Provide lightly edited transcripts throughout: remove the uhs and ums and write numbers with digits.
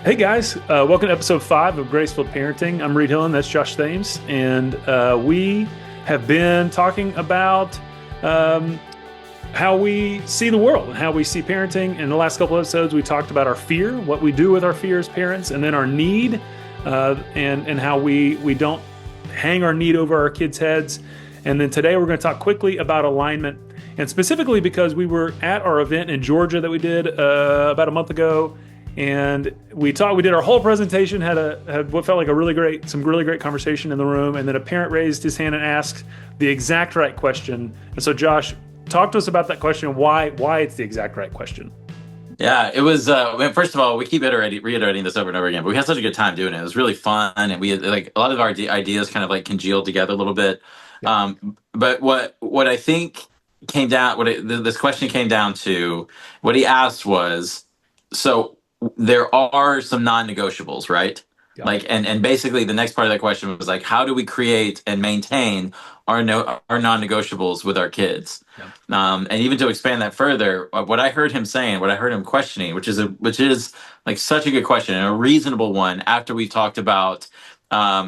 Hey guys, welcome to episode 5 of Graceful Parenting. I'm Reed Hillen, that's Josh Thames, and we have been talking about how we see the world and how we see parenting. In the last couple of episodes, we talked about our fear, what we do with our fear as parents, and then our need, and how we don't hang our need over our kids' heads. And then today we're going to talk quickly about alignment, and specifically because we were at our event in Georgia that we did about a month ago. And we did our whole presentation, had what felt like some really great conversation in the room. And then a parent raised his hand and asked the exact right question. And so Josh, talk to us about that question and why it's the exact right question. Yeah, it was. First of all, we keep reiterating this over and over again, but we had such a good time doing it. It was really fun, and we had like a lot of our ideas kind of like congealed together a little bit. Yeah. But what I think came down, this question came down to, what he asked was, so there are some non-negotiables, right? Yeah. Like, and basically the next part of that question was like, how do we create and maintain our non-negotiables with our kids? Yeah. And even to expand that further, what I heard him saying, what I heard him questioning, which is like such a good question and a reasonable one after we talked about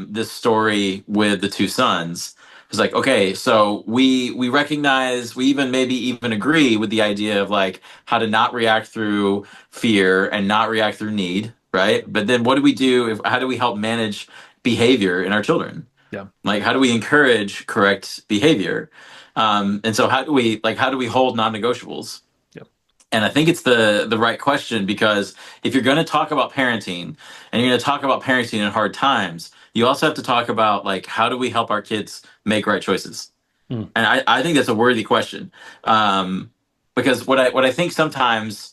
this story with the two sons. It's like, okay, so we recognize, we maybe even agree with the idea of like how to not react through fear and not react through need, right? But then what do we do? How do we help manage behavior in our children? Yeah. Like, how do we encourage correct behavior? And so how do we hold non-negotiables? Yeah. And I think it's the right question, because if you're going to talk about parenting and you're going to talk about parenting in hard times, you also have to talk about like, how do we help our kids make right choices? Mm. And I think that's a worthy question, because what I think sometimes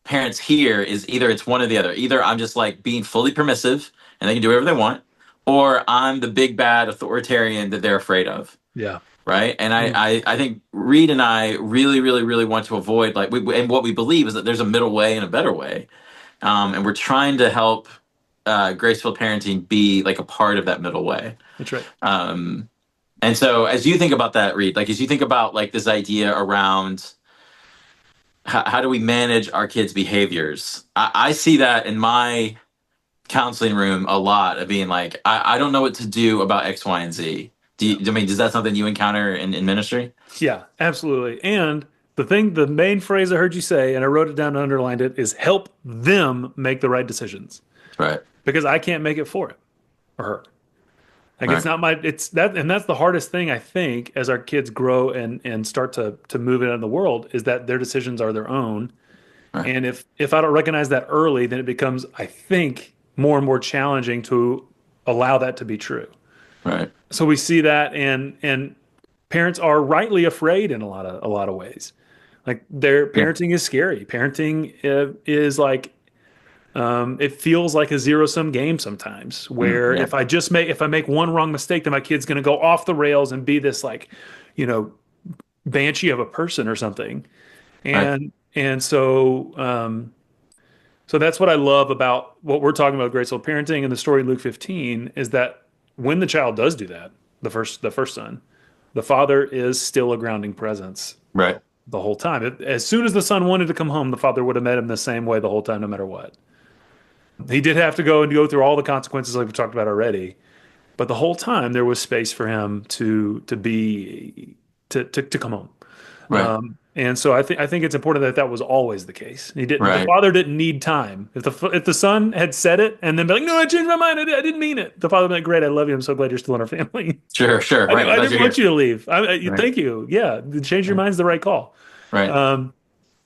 parents hear is either it's one or the other. Either I'm just like being fully permissive and they can do whatever they want, or I'm the big bad authoritarian that they're afraid of. Yeah. Right. And I think Reed and I really, really, really want to avoid and what we believe is that there's a middle way and a better way. And we're trying to help graceful parenting be like a part of that middle way. That's right. And so as you think about that, Reed, like as you think about like this idea around how do we manage our kids' behaviors, I see that in my counseling room a lot of being like, I don't know what to do about X, Y, and Z. Is that something you encounter in ministry? Yeah, absolutely. And the main phrase I heard you say, and I wrote it down and underlined it, is help them make the right decisions, Right. because I can't make it for him or her. Like Right. it's that, and that's the hardest thing I think as our kids grow and start to move into the world, is that their decisions are their own. Right. And if I don't recognize that early, then it becomes, I think, more and more challenging to allow that to be true. Right. So we see that, and parents are rightly afraid in a lot of ways. Like their Yeah. parenting is scary. Parenting is like, it feels like a zero sum game sometimes, where Yeah. if I make one wrong mistake, then my kid's going to go off the rails and be this like, you know, banshee of a person or something. Right. So that's what I love about what we're talking about, graceful parenting, and the story in Luke 15 is that when the child does do that, the first son, the father is still a grounding presence Right. the whole time. As soon as the son wanted to come home, the father would have met him the same way the whole time, no matter what. He did have to go through all the consequences like we talked about already, but the whole time there was space for him to come home. Right. And so I think it's important that that was always the case. The Right. father didn't need time. If the son had said it and then be like, no, I changed my mind. I didn't mean it. The father would be like, great, I love you. I'm so glad you're still in our family. Sure. Sure. Right. I I'm glad didn't you're want here. you to leave. Right. Thank you. Yeah, the change your Right. mind's the right call. Right.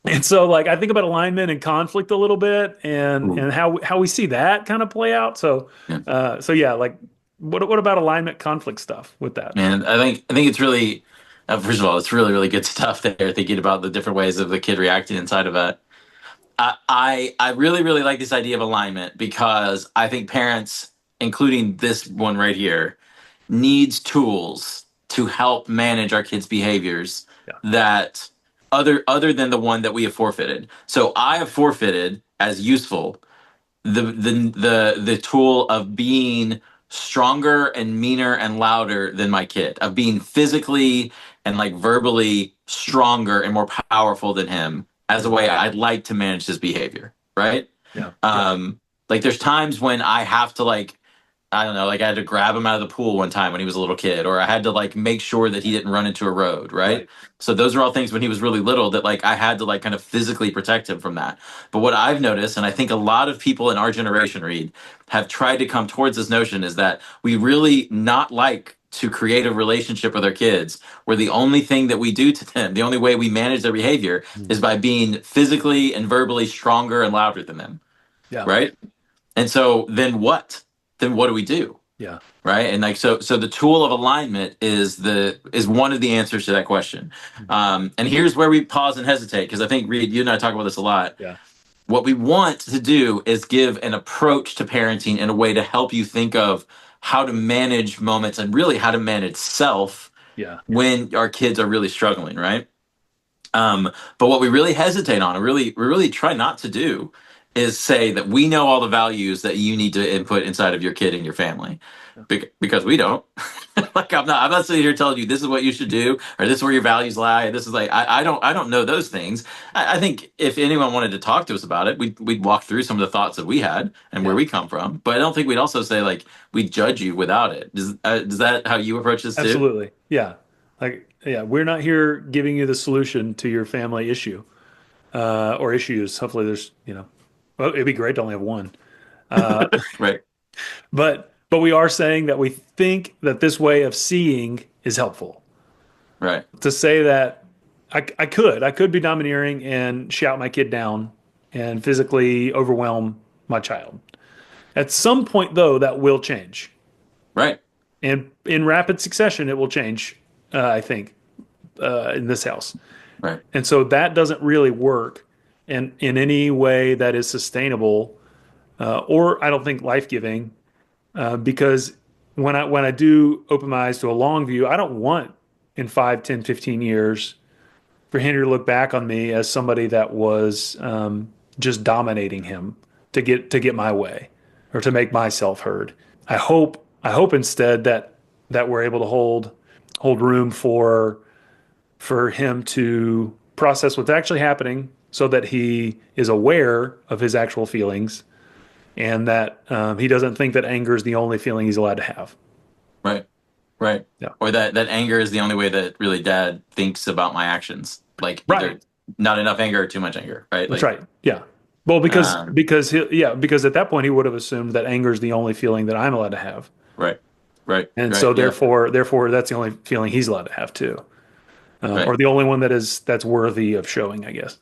And so like I think about alignment and conflict a little bit, and Ooh. how we see that kind of play out. Yeah. So yeah, like what about alignment conflict stuff with that? Man, I think it's really, first of all, it's really, really good stuff there, thinking about the different ways of the kid reacting inside of it. I really, really like this idea of alignment, because I think parents, including this one right here, needs tools to help manage our kids' behaviors Yeah. that other than the one that we have forfeited. So I have forfeited as useful the tool of being stronger and meaner and louder than my kid, of being physically and like verbally stronger and more powerful than him, as a way I'd like to manage his behavior, right? Yeah. Yeah. Um, Like there's times when I have to like, I don't know, like I had to grab him out of the pool one time when he was a little kid, or I had to like make sure that he didn't run into a road, right? Right. So those are all things when he was really little that like I had to like kind of physically protect him from that. But what I've noticed, and I think a lot of people in our generation, Reed, have tried to come towards this notion is that we really not like to create a relationship with our kids where the only thing that we do to them, the only way we manage their behavior Mm. is by being physically and verbally stronger and louder than them, Yeah. right? And so then what? Then what do we do? Yeah. Right. And like so the tool of alignment is one of the answers to that question. Mm. And here's where we pause and hesitate, because I think Reed, you and I talk about this a lot. Yeah. What we want to do is give an approach to parenting in a way to help you think of how to manage moments and really how to manage self Yeah. when our kids are really struggling, right? But what we really hesitate on, and we really try not to do, is say that we know all the values that you need to input inside of your kid and your family, because we don't. Like I'm not sitting here telling you this is what you should do or this is where your values lie. This is like I don't know those things. I think if anyone wanted to talk to us about it, we'd walk through some of the thoughts that we had and where Yeah. we come from. But I don't think we'd also say like we judge you without it. Does that how you approach this too? Absolutely. Yeah. Like, yeah, we're not here giving you the solution to your family issue, or issues. Hopefully there's, well, it'd be great to only have one. Right. But we are saying that we think that this way of seeing is helpful. Right. To say that I could be domineering and shout my kid down and physically overwhelm my child. At some point, though, that will change. Right. And in rapid succession, it will change, I think, in this house. Right. And so that doesn't really work in any way that is sustainable, or I don't think life giving, because when I do open my eyes to a long view, I don't want in 5, 10, 15 years for Henry to look back on me as somebody that was just dominating him to get my way or to make myself heard. I hope instead that we're able to hold room for him to process what's actually happening so that he is aware of his actual feelings and that he doesn't think that anger is the only feeling he's allowed to have. Right. Right. Yeah. Or that anger is the only way that really dad thinks about my actions. Like Right. either not enough anger or too much anger. Right. That's Like, right. Yeah. Well, because um, because he, yeah, because at that point he would have assumed that anger is the only feeling that I'm allowed to have, right. Right. and Right. so Yeah. therefore that's the only feeling he's allowed to have too, Right. or the only one that's worthy of showing, I guess.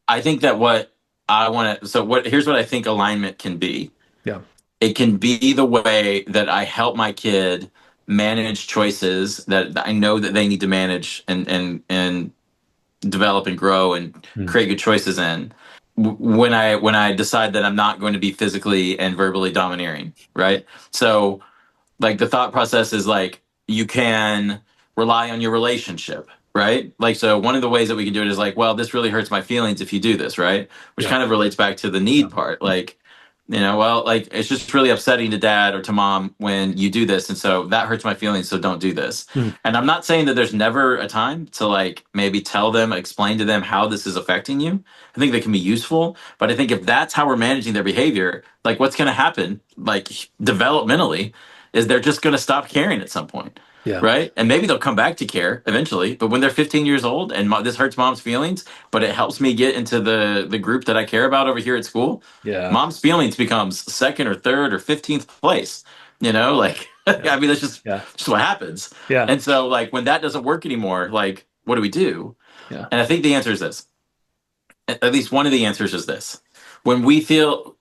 I think that what I want to, so what, here's what I think alignment can be. Yeah. It can be the way that I help my kid manage choices that I know that they need to manage and develop and grow and Hmm. create good choices in when I decide that I'm not going to be physically and verbally domineering, right? So like the thought process is like you can rely on your relationship, right? Like so one of the ways that we can do it is like, well, this really hurts my feelings if you do this, right? Which Yeah. kind of relates back to the Yeah. need part. Like, well, like it's just really upsetting to dad or to mom when you do this, and so that hurts my feelings, so don't do this. Hmm. And I'm not saying that there's never a time to like maybe tell them, explain to them how this is affecting you. I think that can be useful, but I think if that's how we're managing their behavior, like what's going to happen like developmentally is they're just going to stop caring at some point, Yeah. right? And maybe they'll come back to care eventually, but when they're 15 years old and this hurts mom's feelings, but it helps me get into the group that I care about over here at school, Yeah. mom's feelings becomes second or third or 15th place, like Yeah. I mean that's Yeah. just what happens. Yeah. And so like when that doesn't work anymore, like what do we do? Yeah. And I think the answer is this. At least one of the answers is this. When we feel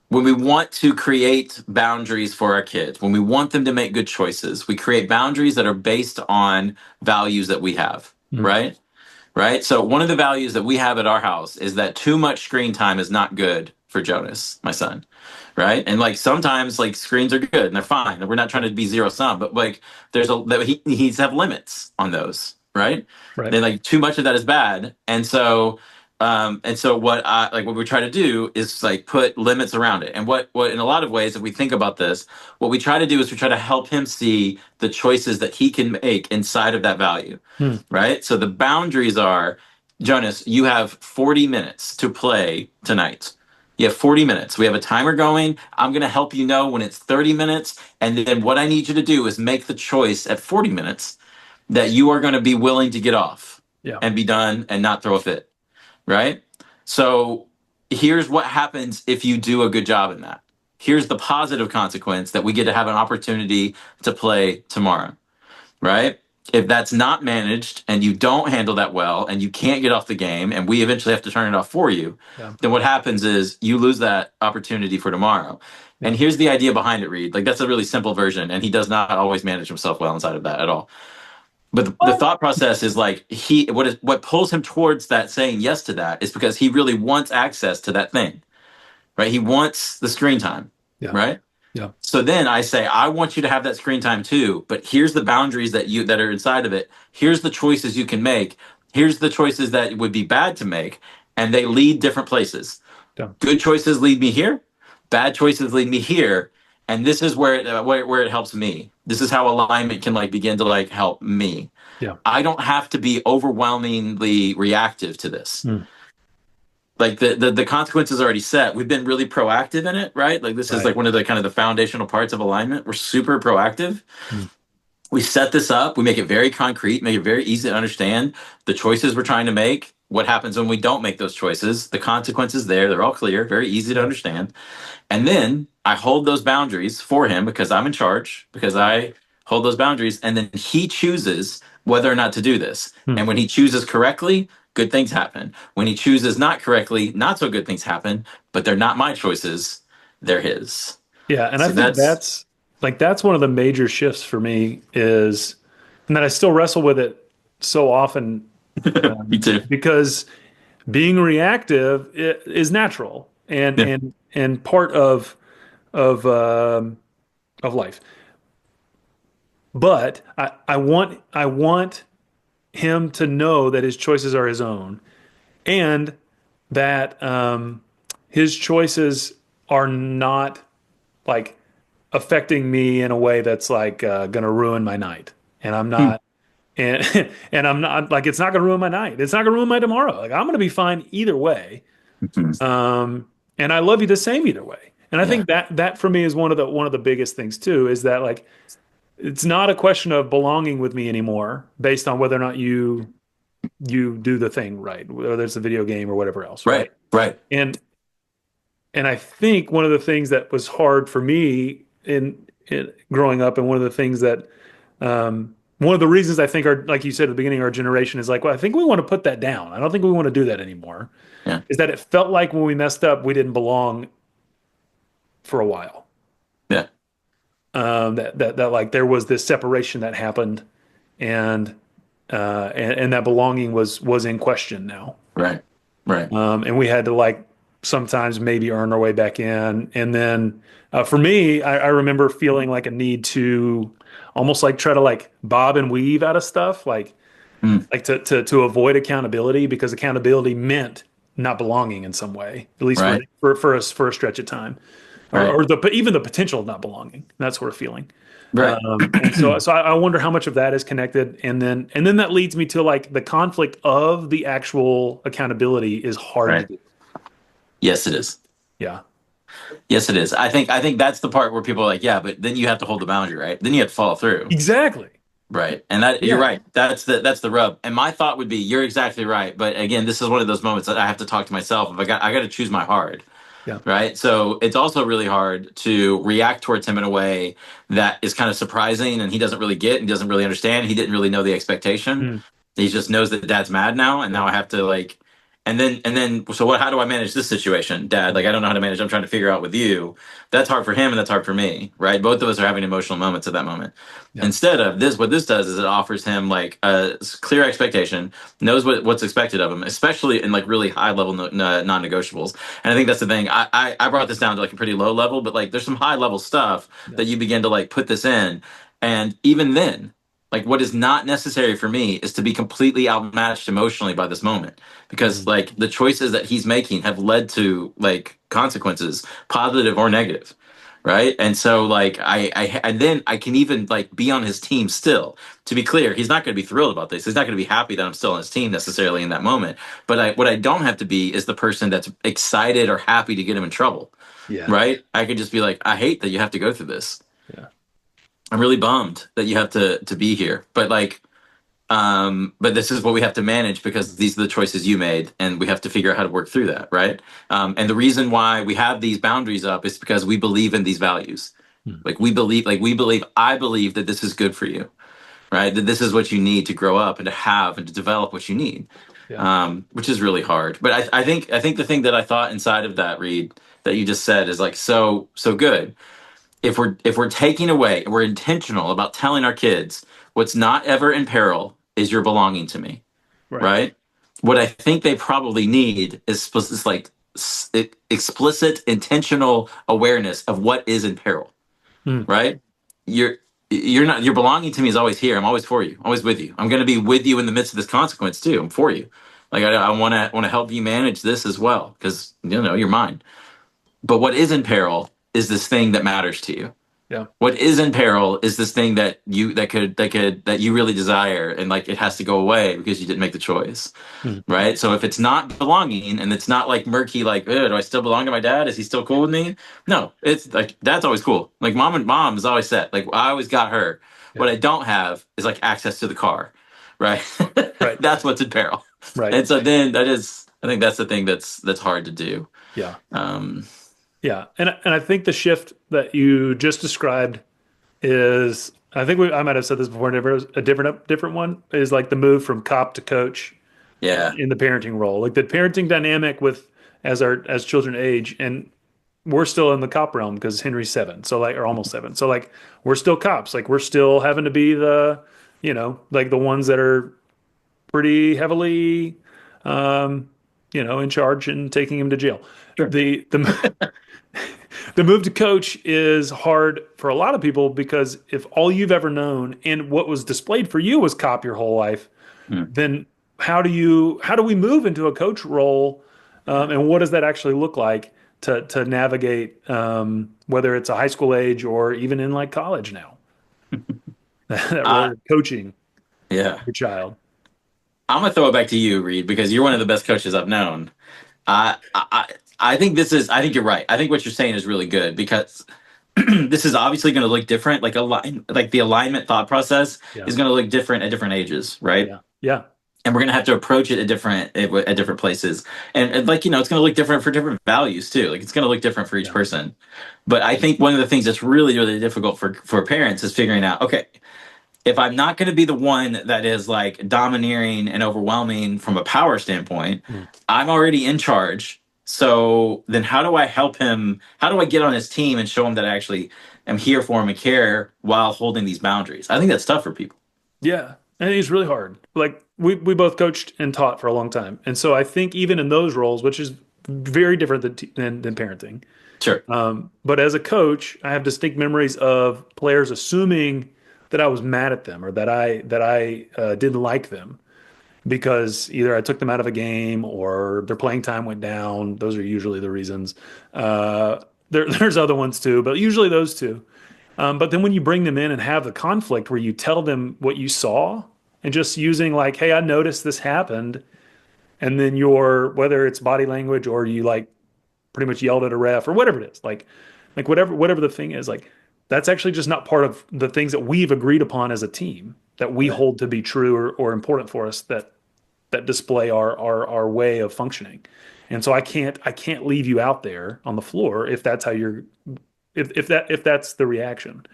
when we want to create boundaries for our kids, when we want them to make good choices, we create boundaries that are based on values that we have, Hmm. right? Right. So one of the values that we have at our house is that too much screen time is not good for Jonas, my son. Right. And like sometimes like screens are good and they're fine. And we're not trying to be zero sum, but like he needs to have limits on those. Right. Right. Then like too much of that is bad. And so what we try to do is like put limits around it. And what in a lot of ways, if we think about this, what we try to do is we try to help him see the choices that he can make inside of that value. Hmm. Right? So the boundaries are, Jonas, you have 40 minutes to play tonight. You have 40 minutes. We have a timer going. I'm going to help you know when it's 30 minutes. And then what I need you to do is make the choice at 40 minutes that you are going to be willing to get off Yeah. and be done and not throw a fit. Right? So here's what happens if you do a good job in that. Here's the positive consequence that we get to have an opportunity to play tomorrow. Right? If that's not managed and you don't handle that well and you can't get off the game and we eventually have to turn it off for you, Yeah. then what happens is you lose that opportunity for tomorrow. Yeah. And here's the idea behind it, Reed. Like, that's a really simple version, and he does not always manage himself well inside of that at all. But the What? thought process is like what pulls him towards that saying yes to that is because he really wants access to that thing, right? He wants the screen time, Yeah. right? Yeah. So then I say, I want you to have that screen time too, but here's the boundaries that are inside of it. Here's the choices you can make. Here's the choices that would be bad to make, and they lead different places. Yeah. Good choices lead me here. Bad choices lead me here. And this is where it helps me. This is how alignment can like begin to like help me. Yeah. I don't have to be overwhelmingly reactive to this. Mm. Like the consequences are already set. We've been really proactive in it, right? Like this is Right. like one of the kind of the foundational parts of alignment. We're super proactive. Mm. We set this up. We make it very concrete, make it very easy to understand the choices we're trying to make. What happens when we don't make those choices? The consequences there, they're all clear, very easy to understand. And then I hold those boundaries for him because I'm in charge, because I hold those boundaries. And then he chooses whether or not to do this. Hmm. And when he chooses correctly, good things happen. When he chooses not correctly, not so good things happen, but they're not my choices, they're his. Yeah. And I So think that's one of the major shifts for me is, and that I still wrestle with it so often me too. because being reactive is natural and Yeah. and part of of life. But I want him to know that his choices are his own, and that his choices are not like affecting me in a way that's like going to ruin my night. And I'm Hmm. not, and and I'm not like it's not going to ruin my night. It's not going to ruin my tomorrow. Like I'm going to be fine either way. Mhm. And I love you the same either way. And I Yeah. think that for me is one of the biggest things too, is that like it's not a question of belonging with me anymore based on whether or not you do the thing right, whether it's a video game or whatever else, right? Right. Right. And I think one of the things that was hard for me in growing up, and one of the things that one of the reasons I think our, like you said at the beginning, our generation is like, well, I think we want to put that down. I don't think we want to do that anymore. Yeah. Is that it felt like when we messed up, we didn't belong for a while. Yeah. That like there was this separation that happened, and and that belonging was in question now. Right. Right. And we had to like sometimes maybe earn our way back in. And then for me, I remember feeling like a need to almost like try to like bob and weave out of stuff, Mm. like to avoid accountability, because accountability meant not belonging in some way, at least Right. for a stretch of time, Right. or even the potential of not belonging, that sort of feeling. Right. And so I wonder how much of that is connected, and then that leads me to like the conflict of the actual accountability is hard to Right. do. Yes, it is. Yeah, Yes, it is. I think that's the part where people are like, yeah, but then you have to hold the boundary, right? Then you have to follow through. exactly. Right. And that you're Yeah, right. That's the rub. And my thought would be, you're exactly right. But again, this is one of those moments that I have to talk to myself. If I got to choose my hard. yeah, Right. So it's also really hard to react towards him in a way that is kind of surprising and he doesn't really get and doesn't really understand. He didn't really know the expectation. mm, He just knows that dad's mad now, and yeah, now I have to like, and then so what? How do I manage this situation, Dad? Like I don't know how to manage. I'm trying to figure out with you. That's hard for him, and that's hard for me, right? Both of us are having emotional moments at that moment. yeah, Instead of this, what this does is it offers him like a clear expectation, knows what's expected of him, especially in like really high level non-negotiables. And I think that's the thing. I brought this down to like a pretty low level, but like there's some high level stuff yeah, that you begin to like put this in, and even then. Like what is not necessary for me is to be completely outmatched emotionally by this moment, because mm, like the choices that he's making have led to like consequences, positive or negative, right? And so like and then I can even like be on his team still. To be clear, he's not going to be thrilled about this. He's not going to be happy that I'm still on his team necessarily in that moment. But what I don't have to be is the person that's excited or happy to get him in trouble, Yeah. right? I could just be like, I hate that you have to go through this. Yeah. I'm really bummed that you have to be here. But like, but this is what we have to manage because these are the choices you made, and we have to figure out how to work through that, right? And the reason why we have these boundaries up is because we believe in these values. Hmm. I believe that this is good for you, right? That this is what you need to grow up and to have and to develop what you need, Yeah. which is really hard. But I think the thing that I thought inside of that, Reed, that you just said is like so good. If we're taking away, we're intentional about telling our kids what's not ever in peril is your belonging to me, Right. right? What I think they probably need is like explicit, intentional awareness of what is in peril, Hmm. right? You're you're not your belonging to me is always here. I'm always for you. I'm always with you. I'm going to be with you in the midst of this consequence too. I'm for you. Like I want to help you manage this as well because you're mine. But what is in peril is this thing that matters to you. Yeah. What is in peril is this thing that you really desire, and like it has to go away because you didn't make the choice, Hmm. right? So if it's not belonging and it's not like murky, like do I still belong to my dad? Is he still cool with me? No, it's like dad's always cool. Like mom is always set. Like I always got her. What Yeah. I don't have is like access to the car, right? Right. That's what's in peril. Right. And so then I think that's the thing that's hard to do. Yeah. Um, Yeah. And I think the shift that you just described is, I think I might have said this before, never a different one is like the move from cop to coach yeah, in the parenting role, like the parenting dynamic with as children age, and we're still in the cop realm because Henry's 7, so like or almost 7, so like we're still cops, like we're still having to be the like the ones that are pretty heavily in charge and taking him to jail. sure. The the move to coach is hard for a lot of people because if all you've ever known and what was displayed for you was cop your whole life, Mm, then how do we move into a coach role, yeah. and what does that actually look like to navigate, whether it's a high school age or even in like college now, that role Uh, of coaching yeah. your child. I'm gonna throw it back to you, Reed, because you're one of the best coaches I've known. I think I think you're right. I think what you're saying is really good because this is obviously going to look different. Like the alignment thought process Yeah, is going to look different at different ages, right? yeah, yeah, And we're going to have to approach it at different places, and like it's going to look different for different values too. Like it's going to look different for each yeah, person. But I think one of the things that's really difficult for parents is figuring out, okay, if I'm not going to be the one that is like domineering and overwhelming from a power standpoint, mm, I'm already in charge. So then how do I help him? How do I get on his team and show him that I actually am here for him and care while holding these boundaries? I think that's tough for people. yeah. And it's really hard. Like we both coached and taught for a long time, and so I think even in those roles, which is very different than parenting. Sure. But as a coach, I have distinct memories of players assuming that I was mad at them or that I didn't like them because either I took them out of a game or their playing time went down. Those are usually the reasons. There's other ones too, but usually those two. But then when you bring them in and have the conflict where you tell them what you saw and just using like, hey, I noticed this happened, and then whether it's body language or you like pretty much yelled at a ref or whatever it is, like whatever the thing is, like that's actually just not part of the things that we've agreed upon as a team that we Right. hold to be true or important for us that display our way of functioning. And so I can't leave you out there on the floor if that's how you're if that's the reaction.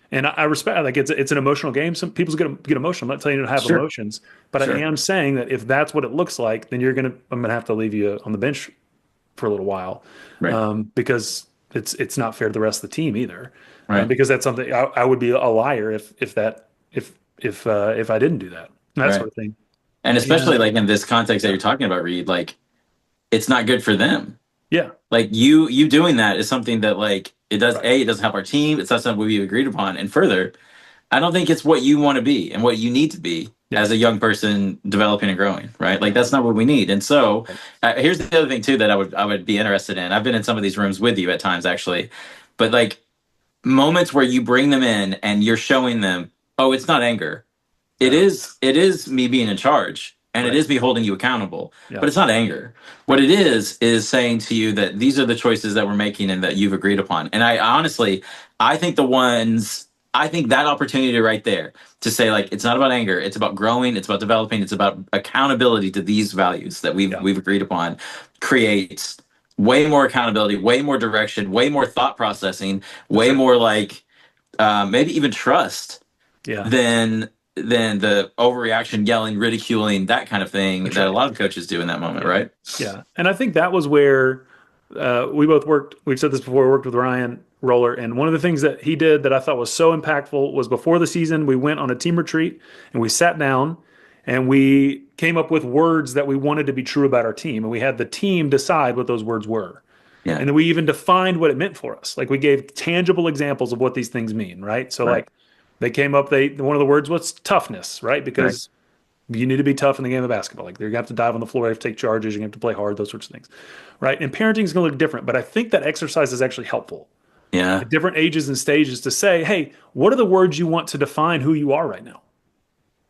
And I respect, like it's an emotional game. Some people get emotional. I'm not telling you to have Sure. emotions, but I Sure. am saying that if that's what it looks like, then I'm gonna have to leave you on the bench for a little while, Right. because it's not fair to the rest of the team either, Right. because that's something I would be a liar if I didn't do that Right. sort of thing. And especially And like in this context that yeah, you're talking about, Reed, like it's not good for them. yeah, Like you doing that is something that like right, it doesn't help our team. It's not something we've agreed upon. And further, I don't think it's what you want to be and what you need to be yeah, as a young person developing and growing, right? Like yeah, that's not what we need. And so right, here's the other thing too that I would be interested in. I've been in some of these rooms with you at times actually. But like moments where you bring them in and you're showing them, oh, it's not anger. Yeah. It is me being in charge and it Right. is me holding you accountable, Yeah. but it's not anger. What it is saying to you that these are the choices that we're making and that you've agreed upon. And I honestly, I think the ones, I think that opportunity right there to say like it's not about anger, it's about growing, it's about developing, it's about accountability to these values that Yeah. we've agreed upon creates way more accountability, way more direction, way more thought processing, That's way right. more like maybe even trust Yeah. than the overreaction, yelling, ridiculing, that kind of thing That's that a right. lot of coaches do in that moment, Yeah. right? Yeah. And I think that was where we both worked. We've said this before. We worked with Ryan Roller. And one of the things that he did that I thought was so impactful was before the season, we went on a team retreat and we sat down and we came up with words that we wanted to be true about our team. And we had the team decide what those words were. Yeah, And then we even defined what it meant for us. Like we gave tangible examples of what these things mean, right? So right, like they came up, they one of the words was toughness, right? right, Because you need to be tough in the game of basketball. Like you're gonna have to dive on the floor, you have to take charges, you have to play hard, those sorts of things, right? And parenting is gonna look different, but I think that exercise is actually helpful yeah, at different ages and stages to say, hey, what are the words you want to define who you are right now?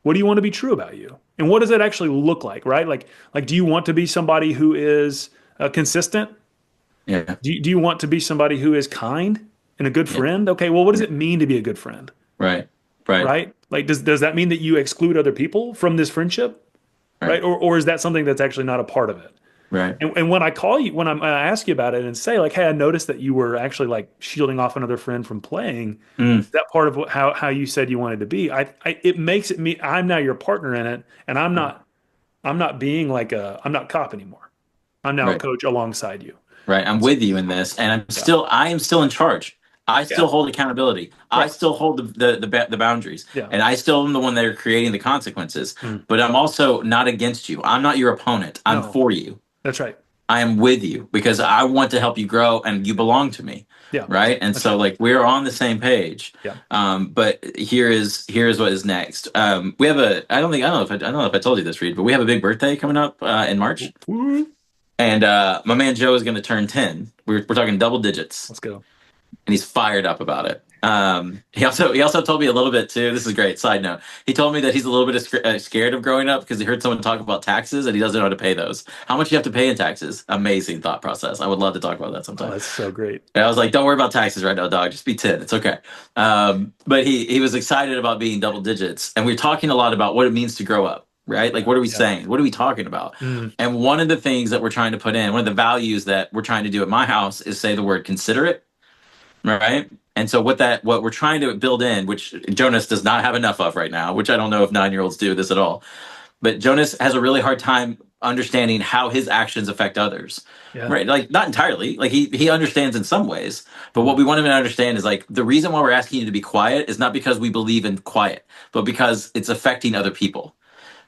What do you want to be true about you? And what does that actually look like, right? Like, do you want to be somebody who is consistent? yeah, Do you want to be somebody who is kind and a good yeah, friend? Okay, well, what does yeah, it mean to be a good friend, right, right, right? Like, does that mean that you exclude other people from this friendship, right, right? Or is that something that's actually not a part of it? right, And when I call you, when I ask you about it and say like, hey, I noticed that you were actually like shielding off another friend from playing. mm, Is that part of how you said you wanted to be? It makes it me. I'm now your partner in it, and I'm not being like a I'm not cop anymore. I'm now a right. coach alongside you. Right. I'm And so, with you in this, and yeah, I am still in charge. I still yeah, hold accountability. I right, still hold the boundaries, yeah, and I still am the one that are creating the consequences. mm, But I'm also not against you. I'm not your opponent. I'm no, for you. that's right. I am with you because Yeah, I want to help you grow, and you belong to me. yeah, Right. And that's so right. like we're on the same page. Yeah. But here is what is next. We have a I don't know if I told you this, Reed, but we have a big birthday coming up in March. Woo. And my man Joe is going to turn 10. We're talking double digits, Let's go. and he's fired up about it. He also told me a little bit too. This is great. Side note: he told me that he's a little bit scared of growing up because he heard someone talk about taxes and he doesn't know how to pay those. How much you have to pay in taxes? Amazing thought process. I would love to talk about that Oh, sometime. that's so great. And I was like, "Don't worry about taxes right now, dog. Just be 10. It's okay." But he was excited about being double digits, and we are talking a lot about what it means to grow up. Right? Like, Yeah, what are we yeah, saying? What are we talking about? mm, And one of the things that we're trying to put in, one of the values that we're trying to do at my house is say the word considerate, right? And so what we're trying to build in, which Jonas does not have enough of right now, which I don't know if 9-year-olds do this at all, but Jonas has a really hard time understanding how his actions affect others. yeah, Right? Like not entirely. Like he understands in some ways, but what mm, we want him to understand is like the reason why we're asking you to be quiet is not because we believe in quiet, but because it's affecting other people,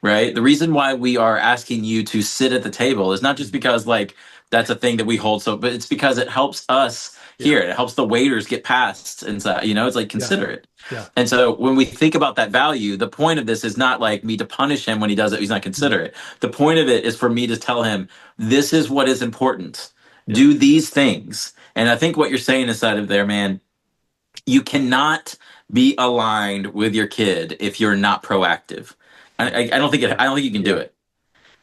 right? The reason why we are asking you to sit at the table is not just mm, because like that's a thing that we hold so, but it's because it helps us yeah, here. It helps the waiters get past and so, it's like yeah, considerate. yeah, And so when we think about that value, the point of this is not like me to punish him when he does it, he's not mm, considerate. The point of it is for me to tell him, this is what is important. yeah, Do these things. And I think what you're saying inside of there, man, you cannot be aligned with your kid if you're not proactive. yeah, I don't think you can do yeah, it.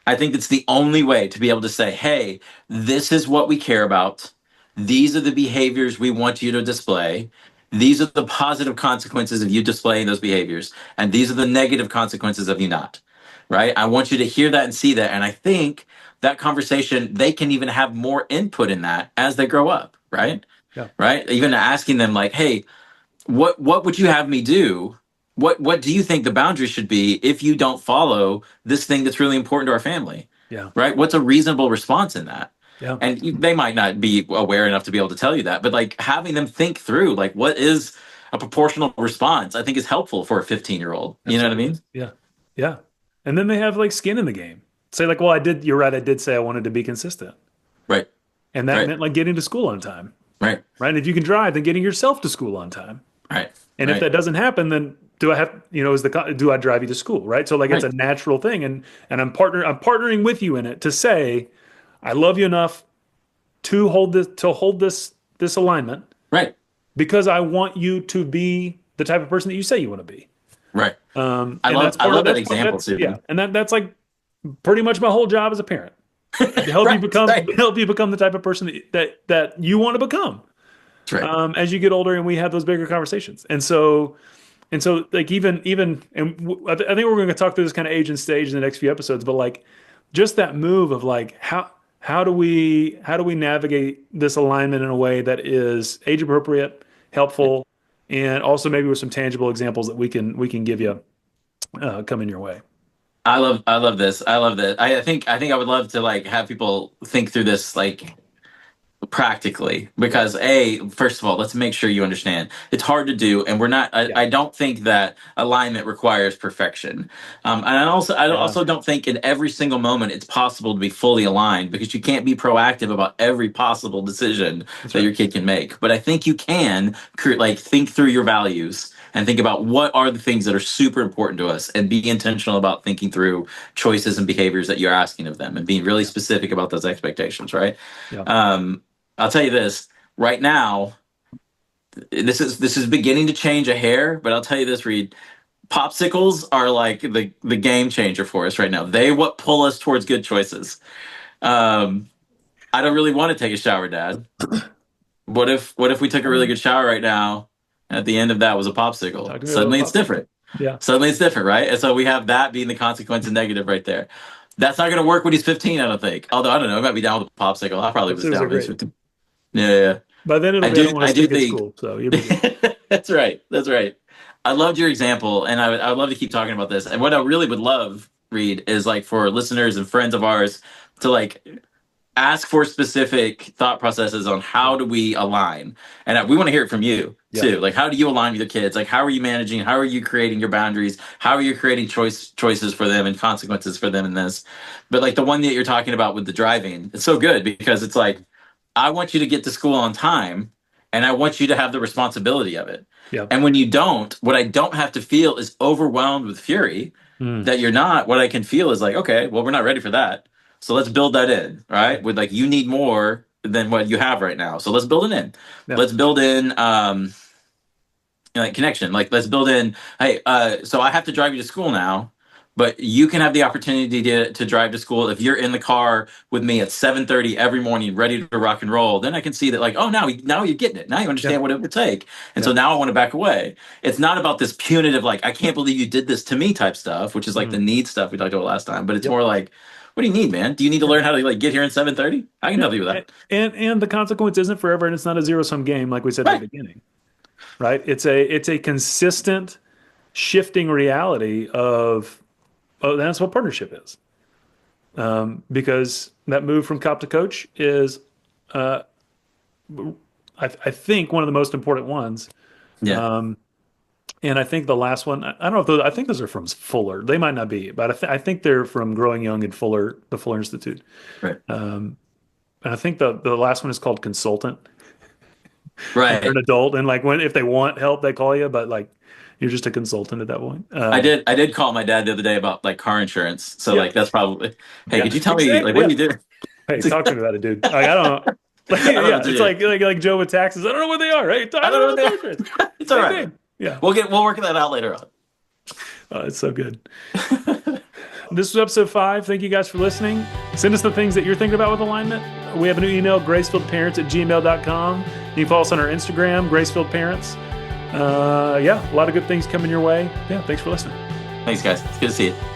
I think it's the only way to be able to say, hey, this is what we care about. These are the behaviors we want you to display. These are the positive consequences of you displaying those behaviors. And these are the negative consequences of you not. Right? I want you to hear that and see that. And I think that conversation, they can even have more input in that as they grow up. yeah, Right? yeah, Right? Even asking them, like, hey, what would you have me do? What do you think the boundaries should be if you don't follow this thing that's really important to our family? yeah, Right? What's a reasonable response in that? yeah, And they might not be aware enough to be able to tell you that, but like having them think through like what is a proportional response, I think is helpful for a 15-year-old. You know what I absolutely. mean? Yeah, yeah. And then they have like skin in the game. Say like, well, you're right. I did say I wanted to be consistent. Right. And that Right. meant like getting to school on time, Right. right? And if you can drive, then getting yourself to school on time. Right. And if Right. that doesn't happen, then do I have, do I drive you to school, right? So like it's Right. a natural thing, and I'm partnering with you in it to say, I love you enough to hold this alignment, Right. because I want you to be the type of person that you say you want to be. Right. I And love that's part of that example too. yeah, and that's like pretty much my whole job as a parent. To help you Right. become Right. the type of person that you want to become That's right. as you get older and we have those bigger conversations. And so like even and I think we're going to talk through this kind of age and stage in the next few episodes, but like just that move of like how do we navigate this alignment in a way that is age appropriate, helpful, and also maybe with some tangible examples that we can give you coming your way. I love this. I love that. I think I would love to like have people think through this like practically because first of all, let's make sure you understand it's hard to do, and we're not Yeah. I don't think that alignment requires perfection, and I Yeah. also don't think in every single moment it's possible to be fully aligned, because you can't be proactive about every possible decision That's that right. your kid can make. But I think you can like think through your values and think about what are the things that are super important to us, and be intentional about thinking through choices and behaviors that you're asking of them, and being really Yeah. specific about those expectations, right? Yeah. I'll tell you this right now. This is beginning to change a hair, but I'll tell you this, Reed. Popsicles are like the game changer for us right now. They what pull us towards good choices. Um, I don't really want to take a shower, Dad. What if we took a really good shower right now, and at the end of that was a popsicle? Talk to me about Suddenly it's popsicle. different. Yeah. Suddenly it's different, right? And so we have that being the consequence and negative right there. That's not going to work when he's 15, I don't think. Although I don't know, he might be down with the popsicle. I probably was Popsicles are down when he's great. 15. Yeah, yeah, yeah. By then it'll be I don't want I to do stink at think school, so you'll be good. that's right. That's right. I loved your example, and I would love to keep talking about this. And what I really would love, Reed, is like for listeners and friends of ours to like ask for specific thought processes on how Yeah. do we align, and we want to hear it from you Yeah. too. Like, how do you align with your kids? Like, how are you managing? How are you creating your boundaries? How are you creating choices for them and consequences for them in this? But like the one that you're talking about with the driving, it's so good because it's like I want you to get to school on time, and I want you to have the responsibility of it. Yeah. And when you don't, what I don't have to feel is overwhelmed with fury Mm. that you're not. What I can feel is like, okay, well, we're not ready for that. So let's build that in, right? With like, you need more than what you have right now. So let's build it in. Yeah. Let's build in, like connection. Like let's build in, hey, so I have to drive you to school now, but you can have the opportunity to drive to school if you're in the car with me at 7:30 every morning, ready to rock and roll. Then I can see that like, oh, now you're getting it. Now you understand what it would take. And so now I want to back away. It's not about this punitive, like, I can't believe you did this to me type stuff, which is like the need stuff we talked about last time. But it's more like, what do you need, man? Do you need to learn how to like get here in 7:30? I can help you with that. And the consequence isn't forever, and it's not a zero-sum game like we said at the beginning. Right? It's a consistent shifting reality of that's what partnership is. Because that move from cop to coach is I think one of the most important ones. Yeah. And I think the last one, I don't know if those, I think those are from Fuller. They might not be, but I think they're from Growing Young and Fuller, the Fuller Institute. Right. And I think the last one is called consultant. Right. You're an adult, and like if they want help, they call you, but like you're just a consultant at that point. I did call my dad the other day about like car insurance. So like that's probably, hey, could you tell me like what do you do? Hey, talk to me about it, dude. Like I don't know. Like, it's like Joe with taxes. I don't know what they are. Right? I don't know what they are. It's all right. Yeah, we'll work that out later on. Oh, it's so good. This was episode 5. Thank you guys for listening. Send us the things that you're thinking about with alignment. We have a new email, gracefieldparents@gmail.com. You can follow us on our Instagram, gracefieldparents. A lot of good things coming your way. Yeah, thanks for listening. Thanks, guys. It's good to see you.